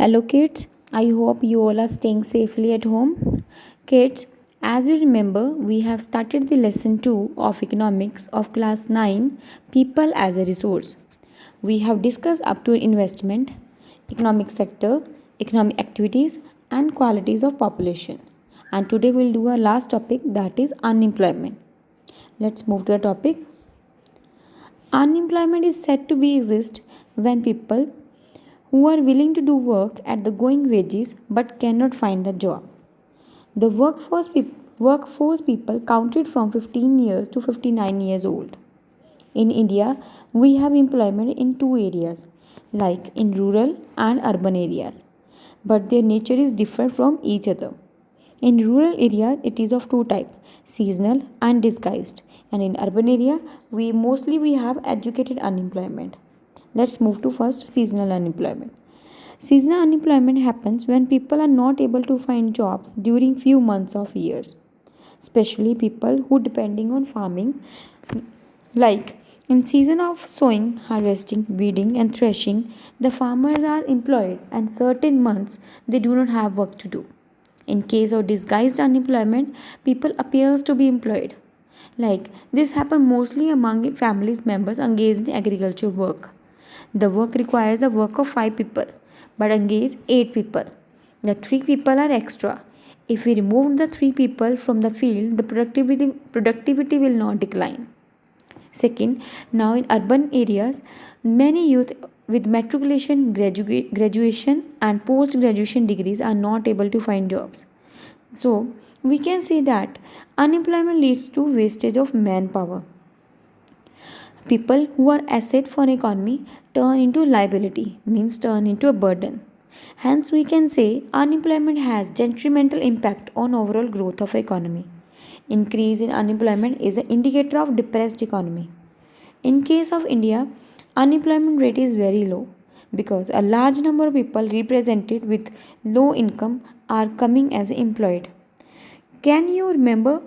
Hello, kids. I hope you all are staying safely at home. Kids, as you remember, we have started the lesson 2 of economics of class 9 People as a Resource. We have discussed up to investment, economic sector, economic activities, and qualities of population. And today we'll do our last topic, that is unemployment. Let's move to the topic. Unemployment is said to be exist when people who are willing to do work at the going wages but cannot find a job. The workforce people counted from 15 years to 59 years old. In India, we have employment in two areas, like in rural and urban areas, but their nature is different from each other. In rural area, it is of two types, seasonal and disguised, and in urban area, we have educated unemployment. Let's move to first seasonal unemployment. Seasonal unemployment happens when people are not able to find jobs during few months of years, especially people who depending on farming, like in season of sowing, harvesting, weeding and threshing, the farmers are employed and certain months they do not have work to do. In case of disguised unemployment, people appears to be employed. Like this happen mostly among families members engaged in agriculture work. The work requires the work of 5 people but engage 8 people. The 3 people are extra. If we remove the 3 people from the field, the productivity will not decline. Second, now in urban areas, many youth with matriculation, graduation, and post graduation degrees are not able to find jobs. So, we can say that unemployment leads to wastage of manpower. People who are asset for an economy turn into liability, means turn into a burden. Hence, we can say unemployment has detrimental impact on overall growth of economy. Increase in unemployment is an indicator of depressed economy. In case of India, unemployment rate is very low because a large number of people represented with low income are coming as employed. Can you remember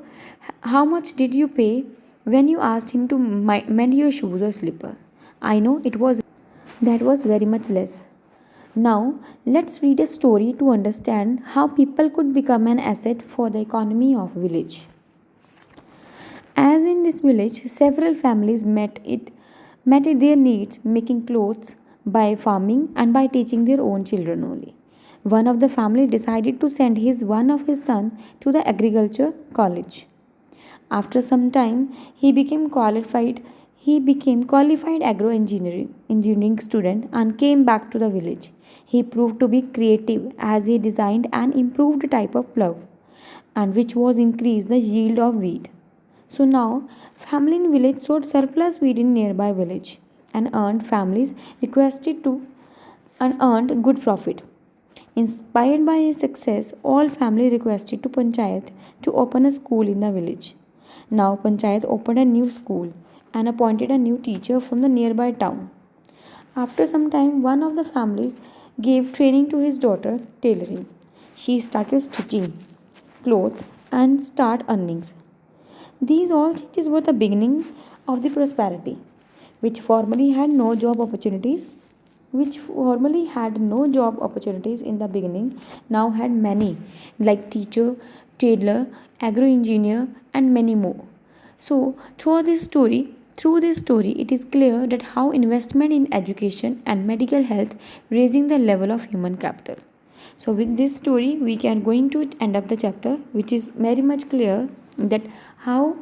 how much did you pay when you asked him to mend your shoes or slipper? I know it was that was very much less. Now, let's read a story to understand how people could become an asset for the economy of village. As in this village, several families met their needs making clothes by farming and by teaching their own children only. One of the family decided to send his one of his son to the agriculture college. After some time, he became qualified engineering student and came back to the village. He proved to be creative as he designed an improved type of plough and which was increased the yield of wheat. So now, family in village sowed surplus wheat in nearby village and requested to and earned good profit. Inspired by his success, all family requested to Panchayat to open a school in the village. Now Panchayat opened a new school and appointed a new teacher from the nearby town. After some time, one of the families gave training to his daughter tailoring. She started stitching clothes and start earnings. These all changes were the beginning of the prosperity, which formerly had no job opportunities, which formerly had no job opportunities in the beginning, now had many, like teacher, tailor, agro engineer, and many more. So, through this story, it is clear that how investment in education and medical health raising the level of human capital. So, with this story, we can going to end up the chapter, which is very much clear that how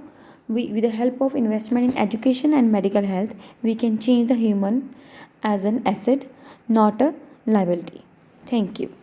we, with the help of investment in education and medical health, we can change the human as an asset, not a liability. Thank you.